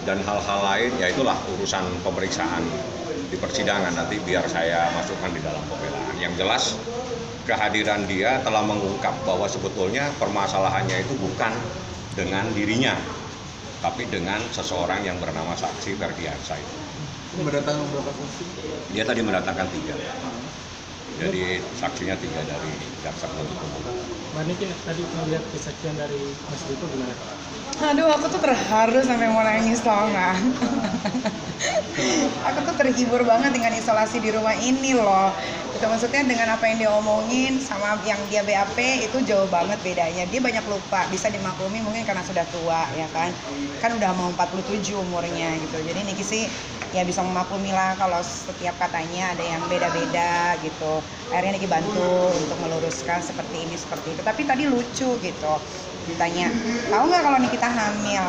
dan hal-hal lain, ya itulah urusan pemeriksaan di persidangan nanti biar saya masukkan di dalam pembelaan. Yang jelas kehadiran dia telah mengungkap bahwa sebetulnya permasalahannya itu bukan dengan dirinya, tapi dengan seseorang yang bernama saksi Ferdiansyah itu. Mendatangkan berapa saksi? Dia tadi mendatangkan 3. Jadi saksinya 3 dari jaksa penuntut umum. Mbak Niki tadi melihat kesaksian dari Mas Dito gimana? Aduh, aku tuh terharu sampai mau nangis tau nggak? Aku tuh terhibur banget dengan isolasi di rumah ini loh. Itu maksudnya dengan apa yang dia omongin sama yang dia BAP itu jauh banget bedanya. Dia banyak lupa, bisa dimaklumi mungkin karena sudah tua ya kan. Kan udah mau 47 umurnya gitu. Jadi Niki sih ya bisa memaklumi lah kalau setiap katanya ada yang beda-beda gitu. Akhirnya Niki bantu untuk meluruskan seperti ini seperti itu. Tapi tadi lucu gitu. Ditanya, tahu nggak kalau Nikita hamil?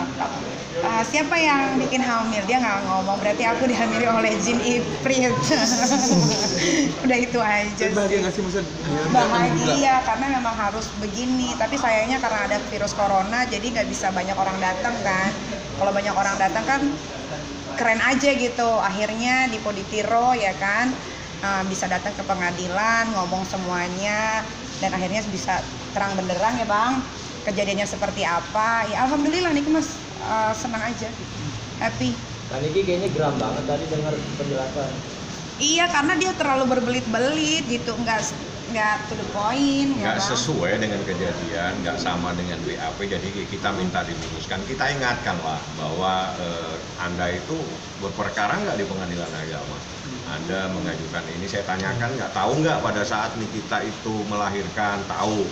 Siapa yang bikin hamil? Dia nggak ngomong, berarti aku dihamili oleh jin ifrit. Udah itu aja sih. Bahagia nggak sih maksud? Bahagia karena memang harus begini. Tapi sayangnya karena ada virus corona, jadi nggak bisa banyak orang datang kan. Kalau banyak orang datang kan keren aja gitu. Akhirnya di Poditiro ya kan, bisa datang ke pengadilan, ngomong semuanya, dan akhirnya bisa terang benderang ya bang. Kejadiannya seperti apa, ya alhamdulillah Niki mas senang aja, happy. Nah Niki kayaknya geram banget tadi dengar penjelasan. Iya karena dia terlalu berbelit-belit gitu, nggak to the point. Nggak sesuai dengan kejadian, nggak sama dengan BAP, jadi kita minta diluruskan. Kita ingatkan lah bahwa Anda itu berperkara nggak di pengadilan agama. Anda mengajukan ini, saya tanyakan nggak tahu nggak pada saat Nikita itu melahirkan, tahu.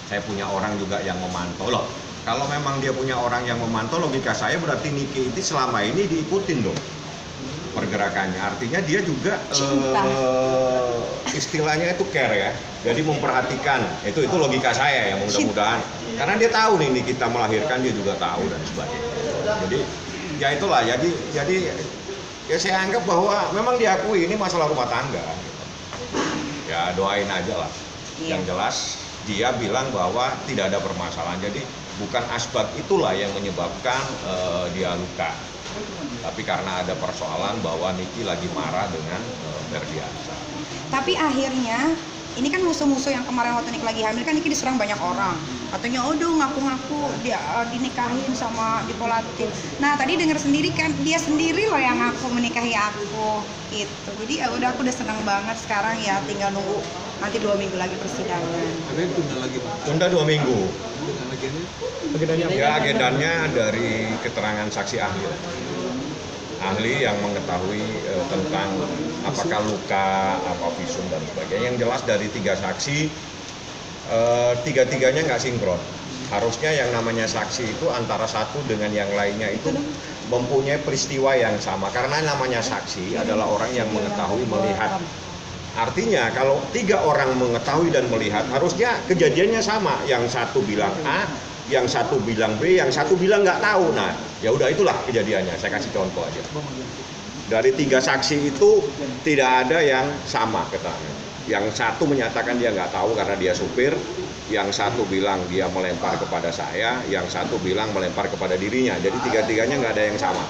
Saya punya orang juga yang memantau loh. Kalau memang dia punya orang yang memantau, logika saya berarti Niki itu selama ini diikutin dong pergerakannya. Artinya dia juga istilahnya itu care ya. Jadi memperhatikan. Itu logika saya ya mudah-mudahan. Karena dia tahu nih Nikita melahirkan, dia juga tahu dan sebagainya. Jadi ya itulah. Jadi ya saya anggap bahwa memang diakui ini masalah rumah tangga. Gitu. Ya doain aja lah. Yang jelas dia bilang bahwa tidak ada permasalahan, jadi bukan asbab itulah yang menyebabkan dia luka, tapi karena ada persoalan bahwa Niki lagi marah dengan Ferdiansyah. Tapi akhirnya ini kan musuh-musuh yang kemarin waktu Niki lagi hamil kan Niki diserang banyak orang, katanya ngaku-ngaku dia dinikahin sama dipolatif. Nah tadi dengar sendiri kan dia sendiri loh yang ngaku menikahi aku gitu. Jadi ya udah, aku udah senang banget sekarang ya, tinggal nunggu nanti 2 minggu lagi persidangan. Ada yang tunda lagi Pak? Tunda 2 minggu. Agendanya? Ya agendanya dari keterangan saksi ahli. Ahli yang mengetahui tentang apakah luka, apa visum dan sebagainya. Yang jelas dari 3 saksi, 3-3-nya nggak sinkron. Harusnya yang namanya saksi itu antara satu dengan yang lainnya itu mempunyai peristiwa yang sama. Karena namanya saksi adalah orang yang mengetahui, melihat. Artinya kalau 3 orang mengetahui dan melihat, harusnya kejadiannya sama. Yang satu bilang A, yang satu bilang B, yang satu bilang nggak tahu. Nah, ya udah itulah kejadiannya. Saya kasih contoh aja. Dari 3 saksi itu tidak ada yang sama keterangan. Yang satu menyatakan dia nggak tahu karena dia supir, yang satu bilang dia melempar kepada saya, yang satu bilang melempar kepada dirinya. Jadi 3-3-nya nggak ada yang sama.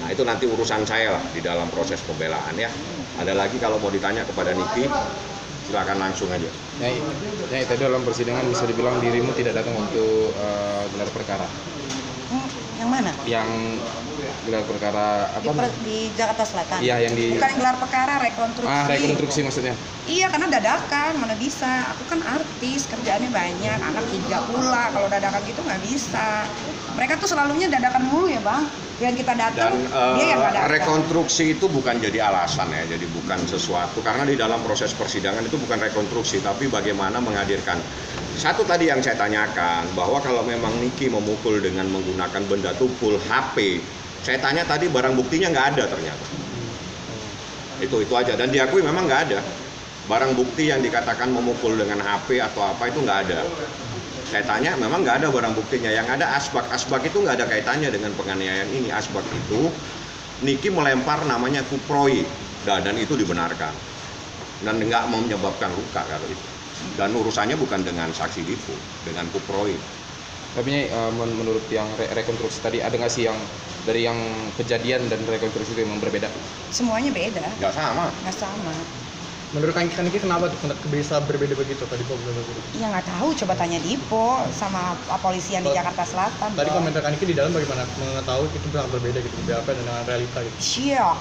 Nah itu nanti urusan saya lah di dalam proses pembelaan ya. Ada lagi kalau mau ditanya kepada Niki, silakan langsung aja. Ya itu dalam persidangan bisa dibilang dirimu tidak datang untuk gelar perkara. Yang mana? Yang gelar perkara apa? Di Jakarta Selatan. Iya yang di. Bukan gelar perkara, rekonstruksi. Rekonstruksi maksudnya. Iya karena dadakan, mana bisa. Aku kan artis, kerjaannya banyak, anak 3 pula. Kalau dadakan gitu nggak bisa. Mereka tuh selalunya dadakan mulu ya bang. Yang kita datang, dia yang nggak datang. Rekonstruksi itu bukan jadi alasan ya, jadi bukan sesuatu. Karena di dalam proses persidangan itu bukan rekonstruksi, tapi bagaimana menghadirkan. Satu tadi yang saya tanyakan, bahwa kalau memang Niki memukul dengan menggunakan benda tumpul HP, saya tanya tadi barang buktinya nggak ada ternyata. Itu aja, dan diakui memang nggak ada. Barang bukti yang dikatakan memukul dengan HP atau apa itu nggak ada. Saya tanya, memang nggak ada barang buktinya. Yang ada asbak itu nggak ada kaitannya dengan penganiayaan ini. Asbak itu Niki melempar namanya kuproid, dan itu dibenarkan dan nggak menyebabkan luka kalau itu. Dan urusannya bukan dengan saksi Dipo, dengan kuproid. Tapi menurut yang rekonstruksi tadi ada nggak sih yang dari yang kejadian dan rekonstruksi itu memang berbeda? Semuanya beda, Nggak sama. nggak sama. Menurut Kang Niki kenapa bisa berbeda begitu tadi Pak? Ya nggak tahu, coba tanya Dipo sama polisian di Jakarta Selatan. Tadi Bro. komentar Kang Niki di dalam bagaimana mengetahui itu sangat berbeda gitu BAP dengan realita gitu. Syok.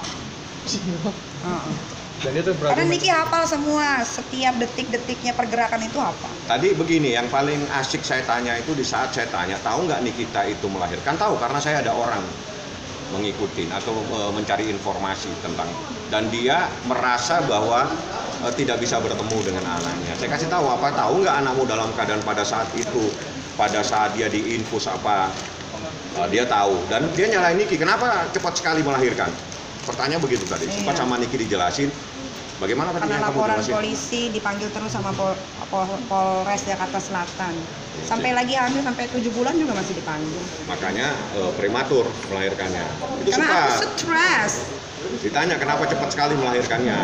Heeh. Dan itu Karena Niki hafal semua, setiap detik-detiknya pergerakan itu apa? Tadi begini, yang paling asik saya tanya itu di saat saya tanya, tahu nggak Nikita itu melahirkan? Tahu, karena saya ada orang mengikuti atau mencari informasi tentang, dan dia merasa bahwa tidak bisa bertemu dengan anaknya. Saya kasih tahu, apa tahu nggak anakmu dalam keadaan pada saat itu, pada saat dia diinfus apa, dia tahu, dan dia nyalain Niki, kenapa cepat sekali melahirkan? Pertanyaan begitu tadi, cepat Iya. sama Niki dijelasin. Bagaimana tadi Karena yang kamu laporan jelasin? polisi dipanggil terus sama Polres Jakarta Selatan. Sampai lagi hamil sampai 7 bulan juga masih dipanggil. Makanya prematur melahirkannya. Itu Karena aku suka stres. ditanya kenapa cepat sekali melahirkannya.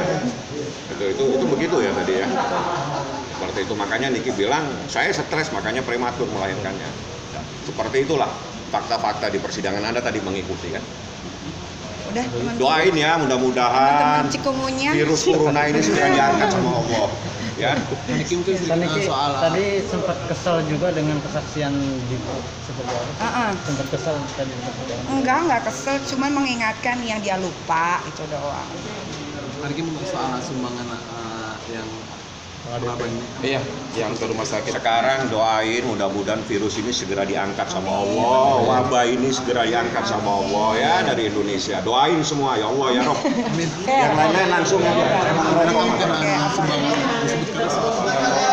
Itu begitu ya tadi ya. Seperti itu, makanya Niki bilang saya stres makanya prematur melahirkannya. Seperti itulah fakta-fakta di persidangan. Anda tadi mengikuti kan. Udah, teman-teman. Doain ya, mudah-mudahan Teman-teman cikungunya. virus corona ini segera diangkat sama Allah. Ya. Niki mungkin Niki soal tadi sempat kesal juga dengan kesaksian Dipo seperti apa? Heeh. Sempat kesal tadi seperti apa? Enggak kesel, cuman mengingatkan yang dia lupa itu doang. Niki mungkin soal sumbangan yang korban ini. Iya, yang ke rumah sakit. Sekarang doain mudah-mudahan virus ini segera diangkat sama Allah, wabah ini segera diangkat sama Allah ya dari Indonesia. Doain semua ya Allah ya Rob. Amin. Yang lain-lain langsung aja. Karena sumbangan disebutkan